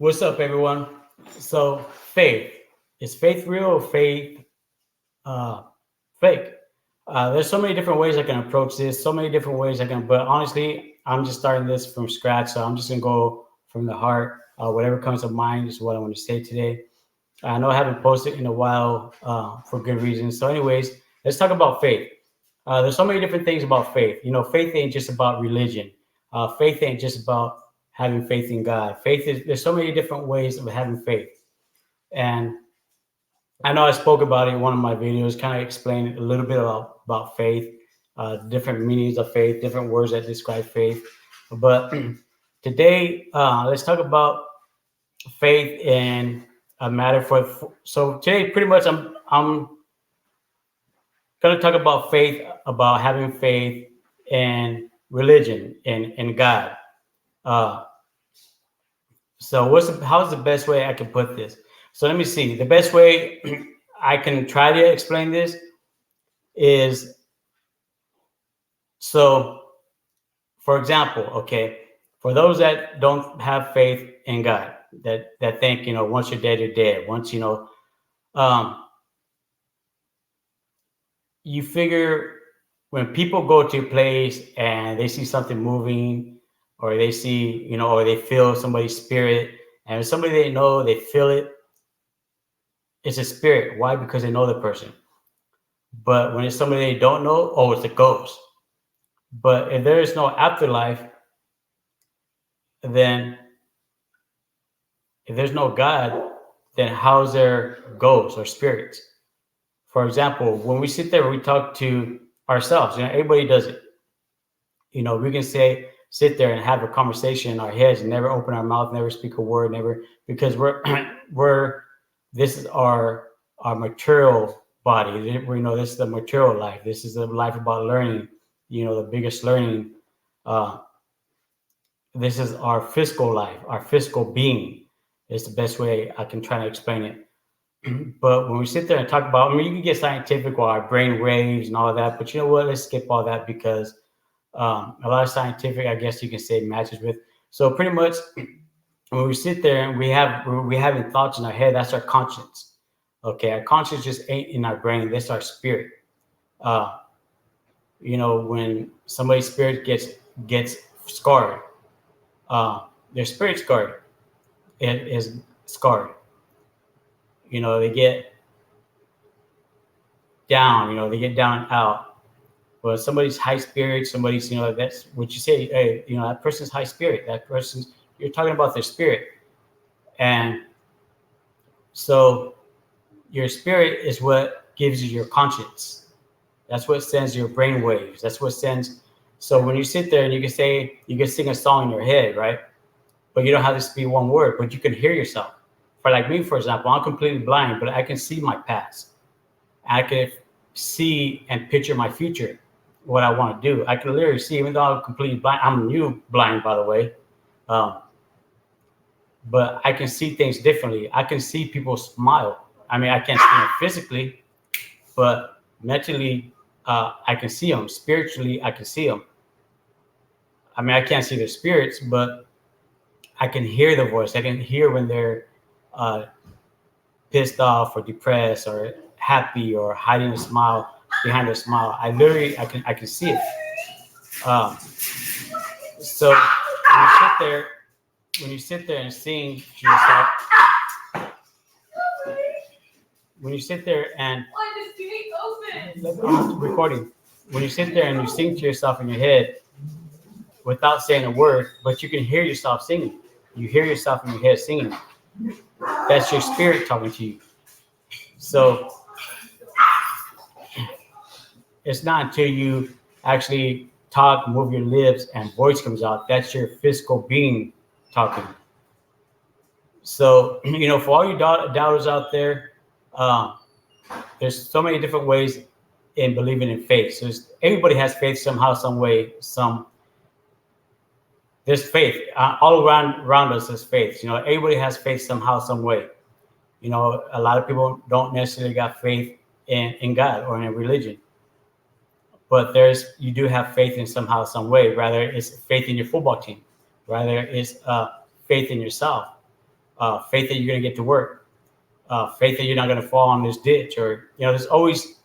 What's up, everyone? So, faith is faith real or faith uh, fake? There's so many different ways I can approach this. So many different ways I can. But honestly, I'm just starting this from scratch, so I'm just gonna go from the heart. Whatever comes to mind is what I want to say today. I know I haven't posted in a while for good reasons. So, anyways, let's talk about faith. There's so many different things about faith. Faith ain't just about religion. Faith ain't just about having faith in God. Faith is there's so many different ways of having faith, and I know I spoke about it in one of my videos, kind of explained a little bit about faith, different meanings of faith, different words that describe faith. But today, let's talk about faith in a matter so today pretty much I'm going to talk about faith, about having faith in religion and God. uh how's the best way I can put this? So let me see, the best way I can try to explain this is, so for example, okay, for those that don't have faith in God, that think, once you're dead, you're dead. Once, um, you figure when people go to a place and they see something moving, or they see, or they feel somebody's spirit, and somebody they know, they feel it, it's a spirit. Why? Because they know the person. But when it's somebody they don't know, oh, it's a ghost. But if there is no afterlife, then if there's no God, then how's there ghosts or spirits? For example, when we sit there, we talk to ourselves. Everybody does it. We can sit there and have a conversation in our heads and never open our mouth, never speak a word, never, because we're this is our material body. This is the material life. This is the life about learning. The biggest learning. This is our physical life, our physical being. Is the best way I can try to explain it. But when we sit there and talk about, you can get scientific with our brain waves and all that, but you know what? Let's skip all that, because a lot of scientific, I guess you can say, matches with. So pretty much, when we sit there and we having thoughts in our head, that's our conscience. Okay, our conscience just ain't in our brain. That's our spirit. Uh, when somebody's spirit gets scarred, their spirit scarred. It is scarred. They get down. They get down and out. But somebody's high spirit, somebody's, that's what you say. Hey, that person's high spirit. That person's, you're talking about their spirit. And so your spirit is what gives you your conscience. That's what sends your brain waves. That's what sends. So when you sit there and you can sing a song in your head, right? But you don't have to speak one word, but you can hear yourself. For like me, for example, I'm completely blind, but I can see my past. I can see and picture my future, what I want to do. I can literally see, even though I'm completely blind. I'm new blind, by the way. But I can see things differently. I can see people smile. I can't see them physically, but mentally, I can see them. Spiritually, I can see them. I can't see their spirits, but I can hear the voice. I can hear when they're pissed off or depressed or happy or hiding a smile behind a smile. I can see it. Um, so when you sit there and sing to yourself, when you sit there and I'm recording, when you sit there and you sing to yourself in your head without saying a word, but you can hear yourself singing. You hear yourself in your head singing. That's your spirit talking to you. So it's not until you actually talk, move your lips, and voice comes out, that's your physical being talking. So, for all you doubters out there, there's so many different ways in believing in faith. So everybody has faith somehow, some way, there's faith all around us. There's faith. Everybody has faith somehow, some way. A lot of people don't necessarily got faith in God or in a religion, but you do have faith in somehow, some way. Rather, it's faith in your football team. Rather, it's faith in yourself. faith that you're going to get to work, faith that you're not going to fall on this ditch, or there's always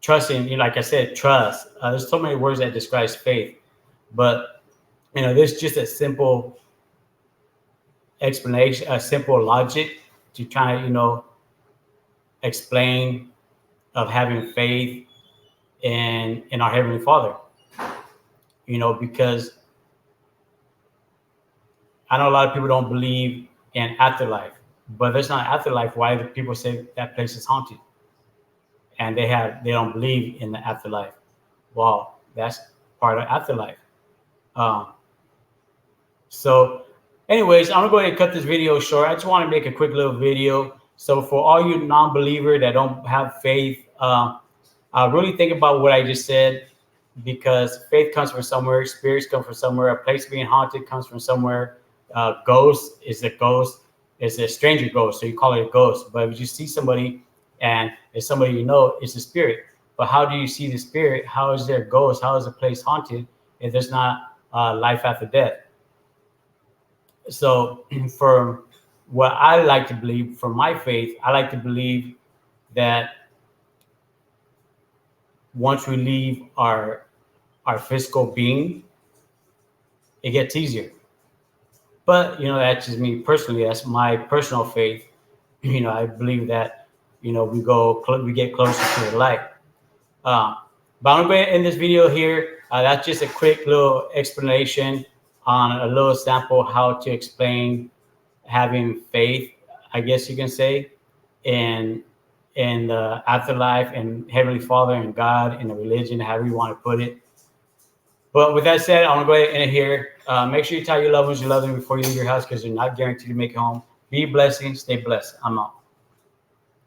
trusting. Like I said, trust. There's so many words that describes faith, but there's just a simple explanation, a simple logic to try to explain of having faith in our Heavenly Father. Because I know a lot of people don't believe in afterlife, but there's not afterlife. Why do people say that place is haunted? And they don't believe in the afterlife. Well, that's part of afterlife. Um, so, anyways, I'm gonna go ahead and cut this video short. I just want to make a quick little video. So, for all you non-believer that don't have faith, really think about what I just said, because faith comes from somewhere, spirits come from somewhere, a place being haunted comes from somewhere. Ghost is a ghost, it's a stranger ghost, so you call it a ghost. But if you see somebody and it's somebody it's a spirit. But how do you see the spirit? How is there a ghost? How is a place haunted if there's not life after death? So, for what I like to believe, for my faith, I like to believe that once we leave our physical being, it gets easier. But that's just me personally. That's my personal faith. I believe that we get closer to the light. But I'm going to end this video here. That's just a quick little explanation on a little sample how to explain having faith, I guess you can say, in the afterlife and Heavenly Father and God and the religion, however you want to put it. But with that said, I'm going to go ahead and end it here. Make sure you tell your loved ones you love them before you leave your house, because you're not guaranteed to make it home. Be a blessing. Stay blessed. I'm out.